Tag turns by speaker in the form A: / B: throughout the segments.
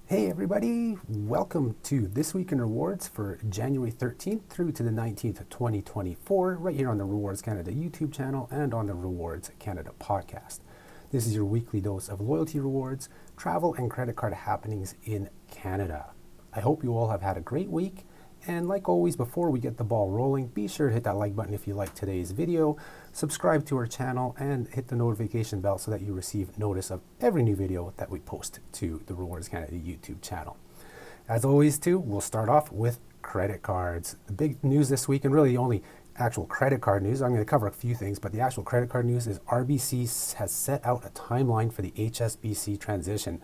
A: Hey everybody, welcome to This Week in Rewards for January 13th through to the 19th of 2024, right here on the RWRDS Canada YouTube channel and on the RWRDS Canada podcast. This is your weekly dose of loyalty rewards, travel and credit card happenings in Canada. I hope you all have had a great week, and like always, before we get the ball rolling, be sure to hit that like button if you like today's video, subscribe to our channel, and hit the notification bell so that you receive notice of every new video that we post to the RWRDS Canada YouTube channel. As always, too, we'll start off with credit cards. The big news this week, and really the only actual credit card news, I'm going to cover a few things, but the actual credit card news is RBC has set out a timeline for the HSBC transition.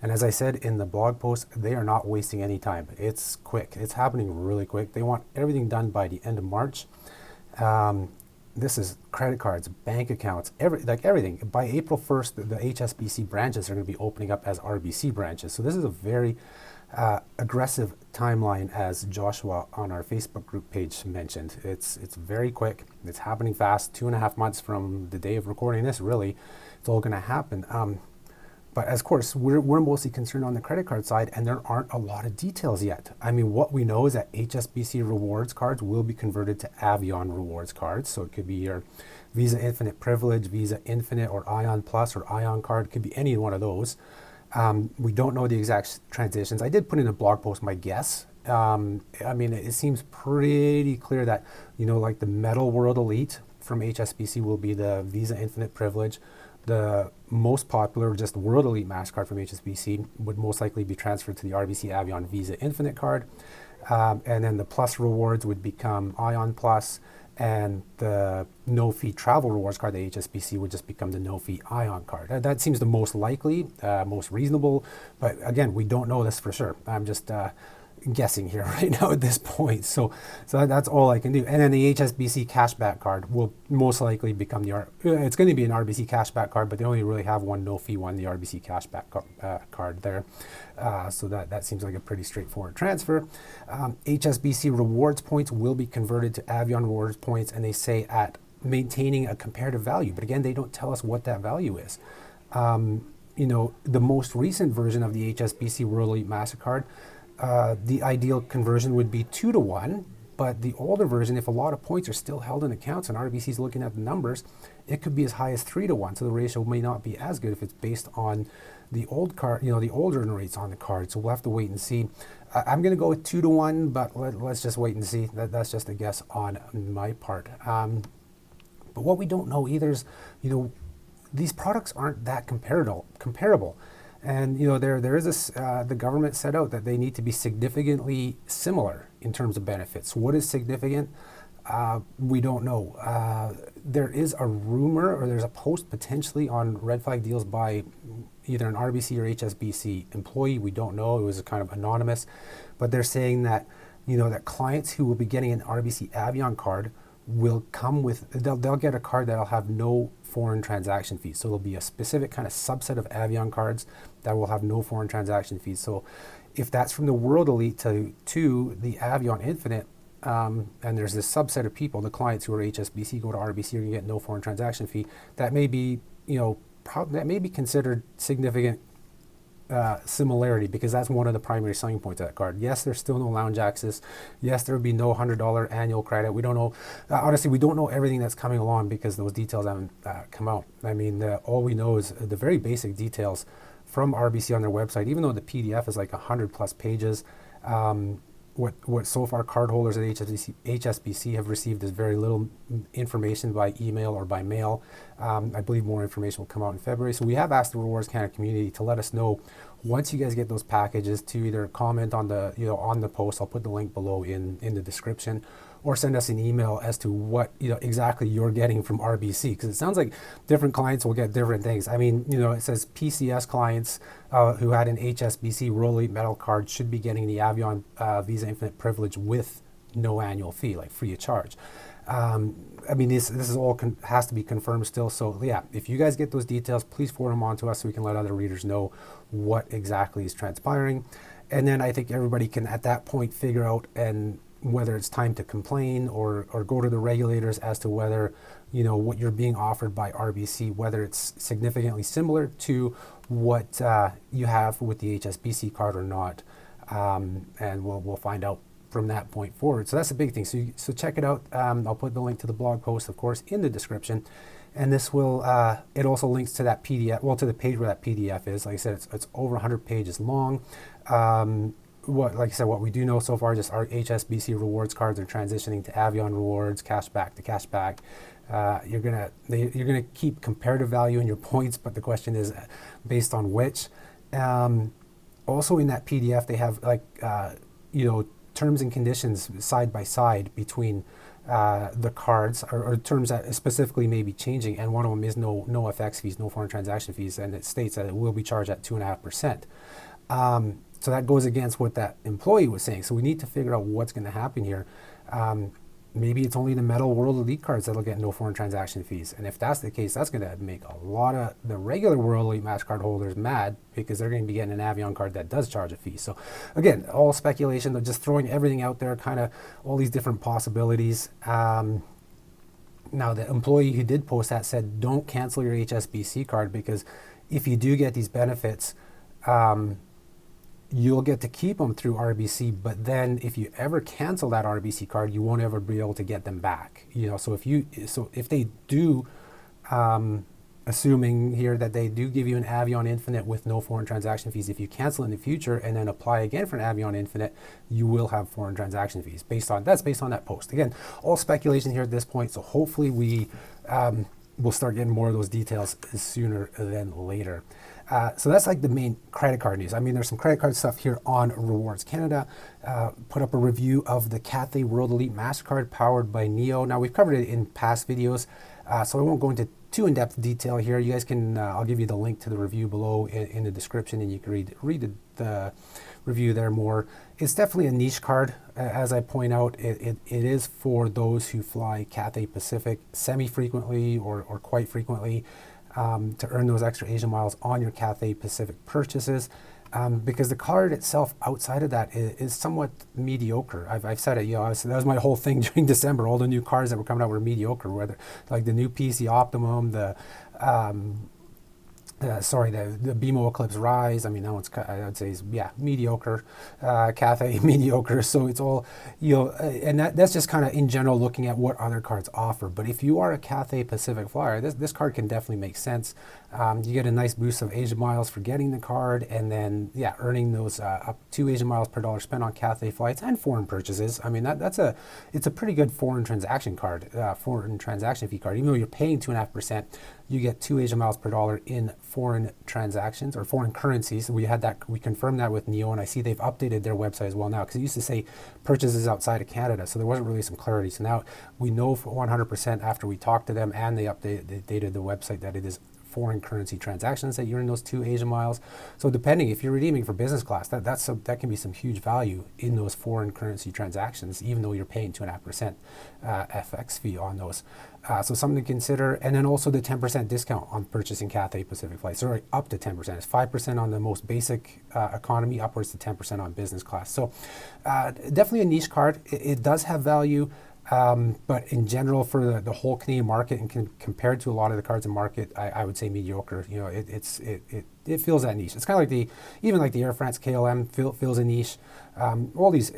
A: And as I said in the blog post, they are not wasting any time. It's quick. It's happening really quick. They want everything done by the end of March. This is credit cards, bank accounts, everything. By April 1st, the HSBC branches are going to be opening up as RBC branches. So this is a very aggressive timeline, as Joshua on our Facebook group page mentioned. It's very quick. It's happening fast. 2.5 months from the day of recording this, really, it's all going to happen. But of course, we're mostly concerned on the credit card side, and there aren't a lot of details yet. I mean, what we know is that HSBC rewards cards will be converted to Avion rewards cards. So it could be your Visa Infinite Privilege, Visa Infinite, or Ion Plus, or Ion card. It could be any one of those. We don't know the exact transitions. I did put in a blog post my guess. I mean, it seems pretty clear that, like the Metal World Elite from HSBC will be the Visa Infinite Privilege. The most popular, just World Elite Mastercard from HSBC, would most likely be transferred to the RBC Avion Visa Infinite card. And then the Plus rewards would become Ion Plus, and the no-fee travel rewards card, the HSBC, would just become the no-fee Ion card. That seems the most likely, most reasonable, but again, we don't know this for sure. I'm just guessing here right now at this point. So that's all I can do. And then the HSBC cashback card will most likely become it's going to be an RBC cashback card, but they only really have one no-fee one, the RBC cashback card there. So that seems like a pretty straightforward transfer. HSBC rewards points will be converted to Avion rewards points, and they say at maintaining a comparative value. But again, they don't tell us what that value is. The most recent version of the HSBC World Elite Mastercard, the ideal conversion would be 2-to-1, but the older version, if a lot of points are still held in accounts and RBC is looking at the numbers, it could be as high as 3-to-1. So the ratio may not be as good if it's based on the old card, the older rates on the card. So we'll have to wait and see. I'm going to go with 2-to-1, but let's just wait and see. That's just a guess on my part. But what we don't know either is, these products aren't that comparable. And there is this, the government set out that they need to be significantly similar in terms of benefits. What is significant? We don't know. There is a rumor, or there's a post potentially on red flag deals by either an RBC or HSBC employee. We don't know. It was kind of anonymous, but they're saying that that clients who will be getting an RBC Avion card will come with, they'll get a card that'll have no foreign transaction fees. So there'll be a specific kind of subset of Avion cards that will have no foreign transaction fees. So if that's from the World Elite to the Avion Infinite, and there's this subset of people, the clients who are HSBC go to RBC, are going to get no foreign transaction fee. That may be, that may be considered significant similarity, because that's one of the primary selling points of that card. Yes, there's still no lounge access. Yes, there would be no $100 annual credit. We don't know. Honestly, we don't know everything that's coming along because those details haven't come out. I mean, all we know is the very basic details from RBC on their website, even though the PDF is like 100 plus pages. What so far cardholders at HSBC have received is very little information by email or by mail. I believe more information will come out in February. So we have asked the RWRDS Canada community to let us know once you guys get those packages, to either comment on the on the post. I'll put the link below in the description, or send us an email as to what exactly you're getting from RBC, because it sounds like different clients will get different things. I mean, it says PCS clients who had an HSBC World Elite Metal card should be getting the Avion Visa Infinite Privilege with no annual fee, like free of charge. I mean, this is all has to be confirmed still. So yeah, if you guys get those details, please forward them on to us so we can let other readers know what exactly is transpiring. And then I think everybody can at that point figure out and whether it's time to complain or go to the regulators as to whether, you know, what you're being offered by RBC, whether it's significantly similar to what you have with the HSBC card or not. And we'll find out from that point forward. So that's a big thing. So check it out. I'll put the link to the blog post, of course, in the description. And this will, it also links to that PDF, well, to the page where that PDF is. Like I said, it's over 100 pages long. Like I said, what we do know so far, just our HSBC rewards cards are transitioning to Avion rewards, cashback to cashback. You're gonna keep comparative value in your points, but the question is based on which. Also in that PDF, they have like, you know, terms and conditions side by side between the cards, or terms that specifically may be changing, and one of them is no FX fees, no foreign transaction fees, and it states that it will be charged at 2.5%. So that goes against what that employee was saying. So we need to figure out what's going to happen here. Maybe it's only the metal World Elite cards that'll get no foreign transaction fees. And if that's the case, that's going to make a lot of the regular World Elite MasterCard holders mad, because they're going to be getting an Avion card that does charge a fee. So again, all speculation. They're just throwing everything out there, kind of all these different possibilities. Now, the employee who did post that said, don't cancel your HSBC card, because if you do get these benefits, you'll get to keep them through RBC, but then if you ever cancel that RBC card, you won't ever be able to get them back. You know, so if they do, assuming here that they do give you an Avion Infinite with no foreign transaction fees, if you cancel in the future and then apply again for an Avion Infinite, you will have foreign transaction fees. That's based on that post. Again, all speculation here at this point. So hopefully we'll start getting more of those details sooner than later. So that's like the main credit card news. I mean, there's some credit card stuff here on Rewards Canada. Put up a review of the Cathay World Elite MasterCard powered by Neo. Now, we've covered it in past videos, so I won't go into too in-depth detail here. You guys can, I'll give you the link to the review below in the description, and you can read the review there more. It's definitely a niche card. As I point out, it is for those who fly Cathay Pacific semi-frequently or quite frequently, to earn those extra Asia miles on your Cathay Pacific purchases, because the card itself outside of that is somewhat mediocre. I've said it, you know, that was my whole thing during December. All the new cars that were coming out were mediocre, whether like the new PC Optimum, the BMO Eclipse Rise. I mean, that one's, I would say, is, yeah, mediocre. Cathay, mediocre. So it's all, you know, and that's just kind of in general looking at what other cards offer. But if you are a Cathay Pacific flyer, this card can definitely make sense. You get a nice boost of Asia miles for getting the card, and then, yeah, earning those up to Asia miles per dollar spent on Cathay flights and foreign purchases. I mean, it's a pretty good foreign transaction card, foreign transaction fee card. Even though you're paying 2.5%, you get 2 Asia miles per dollar in foreign transactions or foreign currencies. We confirmed that with Neo, and I see they've updated their website as well now, because it used to say purchases outside of Canada, so there wasn't really some clarity. So now we know for 100% after we talked to them and they updated the website that it is foreign currency transactions that you're in those 2 Asia miles. So depending, if you're redeeming for business class, that can be some huge value in those foreign currency transactions, even though you're paying 2.5% FX fee on those. So something to consider. And then also the 10% discount on purchasing Cathay Pacific flights. Sorry, up to 10%. It's 5% on the most basic economy, upwards to 10% on business class. So definitely a niche card. It does have value. But in general, for the whole Canadian market, and compared to a lot of the cards in market, I would say mediocre. You know, it fills that niche. It's kind of like even the Air France KLM fills a niche. All these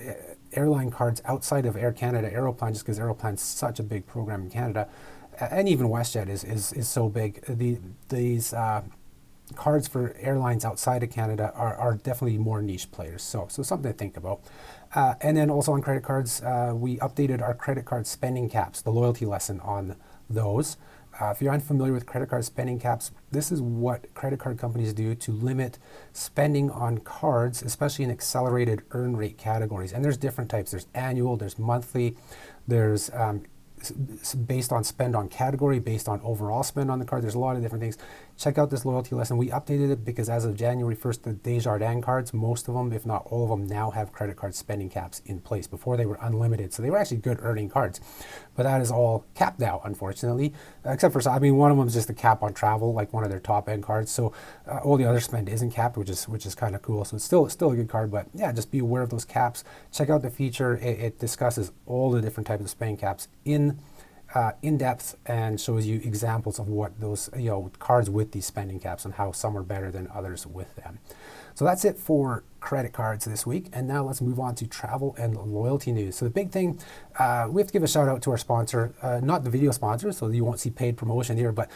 A: airline cards outside of Air Canada, Aeroplan, just because Aeroplan's such a big program in Canada, and even WestJet is so big. These cards for airlines outside of Canada are definitely more niche players. So something to think about. And then also on credit cards, we updated our credit card spending caps, the loyalty lesson on those. If you're unfamiliar with credit card spending caps, this is what credit card companies do to limit spending on cards, especially in accelerated earn rate categories. And there's different types. There's annual, there's monthly, there's based on spend on category, based on overall spend on the card. There's a lot of different things. check out this loyalty lesson. We updated it because as of January 1st, the Desjardins cards, most of them, if not all of them, now have credit card spending caps in place. Before they were unlimited, so they were actually good earning cards. But that is all capped now, unfortunately, except for, I mean, one of them is just a cap on travel, like one of their top end cards. So all the other spend isn't capped, which is kind of cool. So it's still a good card, but yeah, just be aware of those caps. Check out the feature. It discusses all the different types of spending caps in depth and shows you examples of what those cards with these spending caps and how some are better than others with them. So that's it for credit cards this week. And now let's move on to travel and loyalty news. So the big thing, we have to give a shout out to our sponsor, not the video sponsor, so you won't see paid promotion here, but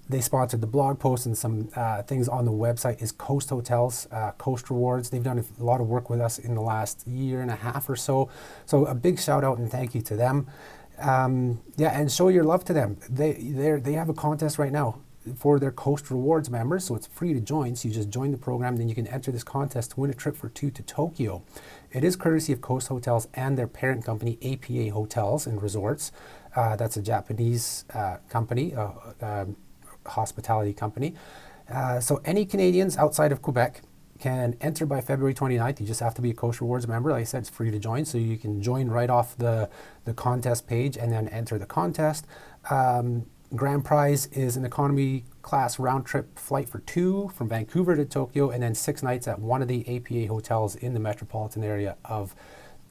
A: they sponsored the blog post and some things on the website is Coast Hotels, Coast Rewards. They've done a lot of work with us in the last year and a half or so. So a big shout out and thank you to them. And show your love to them. They have a contest right now for their Coast Rewards members, so it's free to join. So you just join the program, then you can enter this contest to win a trip for 2 to Tokyo. It is courtesy of Coast Hotels and their parent company, APA Hotels and Resorts. That's a Japanese company, hospitality company. So any Canadians outside of Quebec can enter by February 29th. You just have to be a Coast Rewards member. Like I said, it's free to join, so you can join right off the contest page and then enter the contest. Grand prize is an economy class round trip flight for 2 from Vancouver to Tokyo, and then 6 nights at one of the APA hotels in the metropolitan area of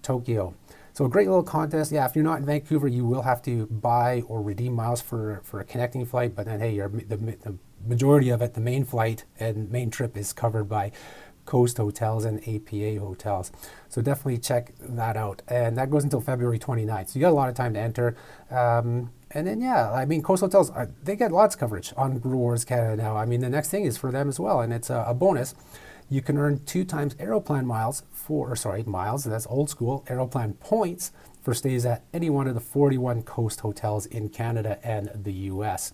A: Tokyo. So a great little contest. Yeah, if you're not in Vancouver, you will have to buy or redeem miles for a connecting flight, but then hey, the majority of it, the main flight and main trip is covered by Coast Hotels and APA Hotels. So definitely check that out. And that goes until February 29th. So you got a lot of time to enter. And then, yeah, I mean, Coast Hotels, they get lots of coverage on Rewards Canada now. I mean, the next thing is for them as well, and it's a bonus. You can earn 2 times Aeroplan miles miles, that's old school, Aeroplan points for stays at any one of the 41 Coast Hotels in Canada and the US.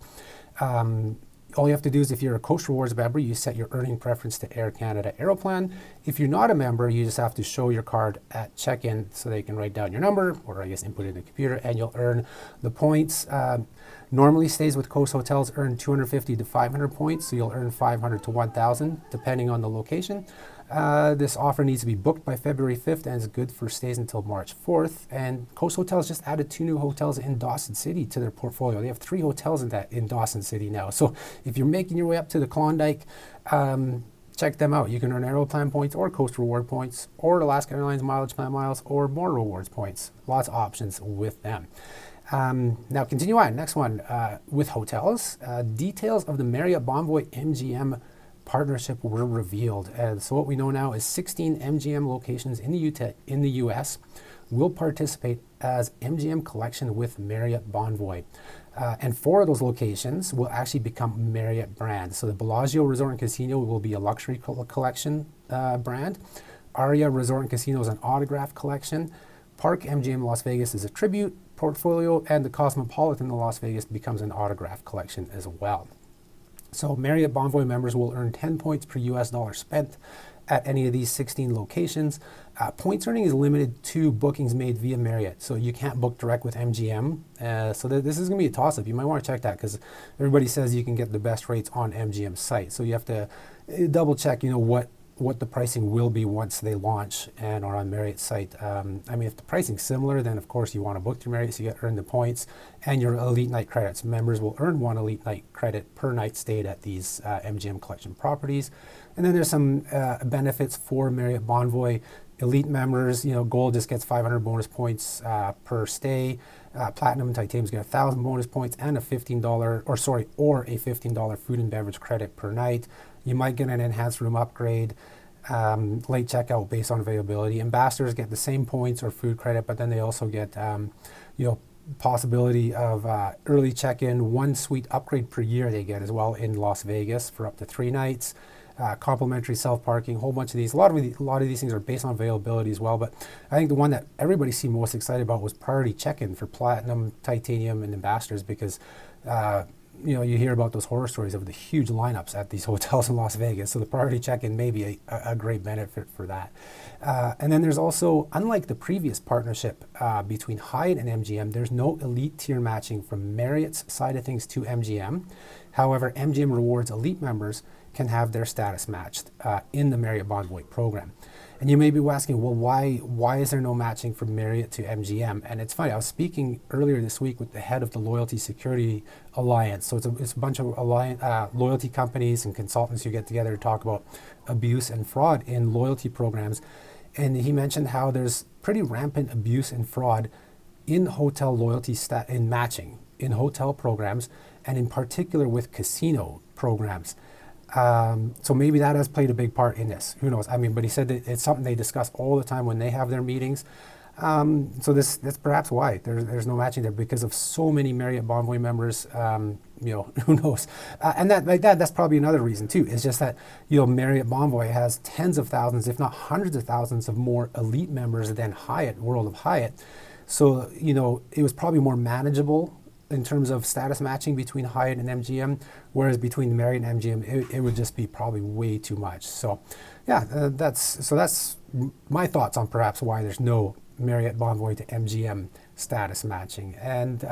A: All you have to do is, if you're a Coast Rewards member, you set your earning preference to Air Canada Aeroplan. If you're not a member, you just have to show your card at check-in so they can write down your number, or I guess input it in the computer, and you'll earn the points. Normally stays with Coast Hotels earn 250 to 500 points, so you'll earn 500 to 1,000 depending on the location. This offer needs to be booked by February 5th and is good for stays until March 4th. And Coast Hotels just added 2 new hotels in Dawson City to their portfolio. They have 3 hotels in Dawson City now. So if you're making your way up to the Klondike, check them out. You can earn Aeroplan points or Coast Reward points or Alaska Airlines Mileage Plan miles or more rewards points. Lots of options with them. Now continue on. Next one with hotels. Details of the Marriott Bonvoy MGM partnership were revealed. And so what we know now is 16 MGM locations in the US will participate as MGM Collection with Marriott Bonvoy. And 4 of those locations will actually become Marriott brands. So the Bellagio Resort and Casino will be a luxury collection brand. Aria Resort and Casino is an autograph collection. Park MGM Las Vegas is a tribute portfolio, and the Cosmopolitan in Las Vegas becomes an autograph collection as well. So Marriott Bonvoy members will earn 10 points per US dollar spent at any of these 16 locations. Points earning is limited to bookings made via Marriott, so you can't book direct with MGM. So this is going to be a toss-up. You might want to check that because everybody says you can get the best rates on MGM's site. So you have to double check, what the pricing will be once they launch and are on Marriott's site. I mean, if the pricing's similar, then of course you want to book through Marriott so you earn the points and your elite night credits. Members will earn 1 elite night credit per night stayed at these MGM Collection properties. And then there's some benefits for Marriott Bonvoy elite members. Gold just gets 500 bonus points per stay. Platinum and Titanium get 1,000 bonus points and a $15 food and beverage credit per night. You might get an enhanced room upgrade, late checkout based on availability. Ambassadors get the same points or food credit, but then they also get, possibility of early check-in, 1 suite upgrade per year they get as well in Las Vegas for up to 3 nights. Complimentary self-parking, a whole bunch of these. A lot of these things are based on availability as well, but I think the one that everybody seemed most excited about was priority check-in for Platinum, Titanium, and Ambassadors because you hear about those horror stories of the huge lineups at these hotels in Las Vegas. So the priority check-in may be a great benefit for that. And then there's also, unlike the previous partnership between Hyatt and MGM, there's no elite tier matching from Marriott's side of things to MGM. However, MGM Rewards Elite members can have their status matched in the Marriott Bonvoy program. And you may be asking, well, why is there no matching from Marriott to MGM? And it's funny, I was speaking earlier this week with the head of the Loyalty Security Alliance. So it's a bunch of loyalty companies and consultants who get together to talk about abuse and fraud in loyalty programs. And he mentioned how there's pretty rampant abuse and fraud in hotel loyalty in matching, in hotel programs, and in particular with casino programs. So maybe that has played a big part in this. Who knows? I mean, but he said that it's something they discuss all the time when they have their meetings. So that's perhaps why there's no matching there, because of so many Marriott Bonvoy members. Who knows? And that's probably another reason too. It's just that Marriott Bonvoy has tens of thousands, if not hundreds of thousands, of more elite members than Hyatt, World of Hyatt. So it was probably more manageable in terms of status matching between Hyatt and MGM, whereas between Marriott and MGM, it would just be probably way too much. So, yeah, that's my thoughts on perhaps why there's no Marriott Bonvoy to MGM status matching. And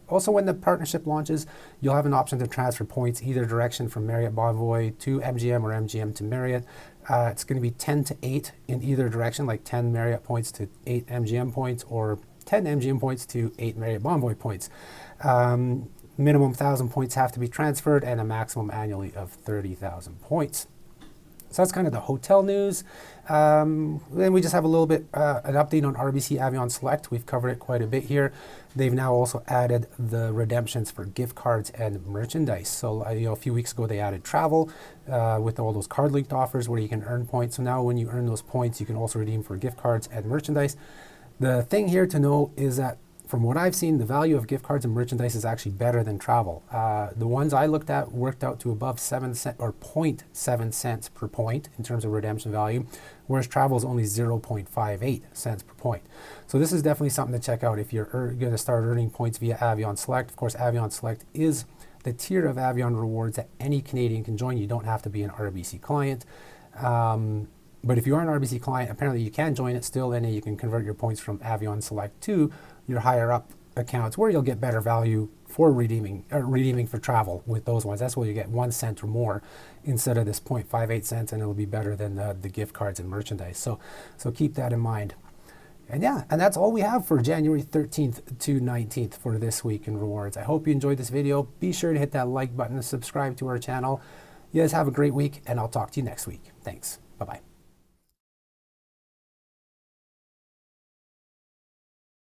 A: also, when the partnership launches, you'll have an option to transfer points either direction from Marriott Bonvoy to MGM or MGM to Marriott. It's going to be 10 to 8 in either direction, like 10 Marriott points to 8 MGM points, or 10 MGM points to 8 Marriott Bonvoy points. Minimum 1,000 points have to be transferred, and a maximum annually of 30,000 points. So that's kind of the hotel news. Then we just have a little bit an update on RBC Avion Select. We've covered it quite a bit here. They've now also added the redemptions for gift cards and merchandise. So a few weeks ago they added travel with all those card-linked offers where you can earn points. So now when you earn those points, you can also redeem for gift cards and merchandise. The thing here to know is that from what I've seen, the value of gift cards and merchandise is actually better than travel. The ones I looked at worked out to above 7 cents or 0.7 cents per point in terms of redemption value, whereas travel is only 0.58 cents per point. So this is definitely something to check out if you're going to start earning points via Avion Select. Of course, Avion Select is the tier of Avion rewards that any Canadian can join. You don't have to be an RBC client. But if you are an RBC client, apparently you can join it still, and you can convert your points from Avion Select to your higher up accounts, where you'll get better value for redeeming for travel with those ones. That's where you get 1 cent or more instead of this 0.58 cents, and it'll be better than the gift cards and merchandise. So keep that in mind. And yeah, and that's all we have for January 13th to 19th for this week in rewards. I hope you enjoyed this video. Be sure to hit that like button and subscribe to our channel. You guys have a great week, and I'll talk to you next week. Thanks. Bye-bye.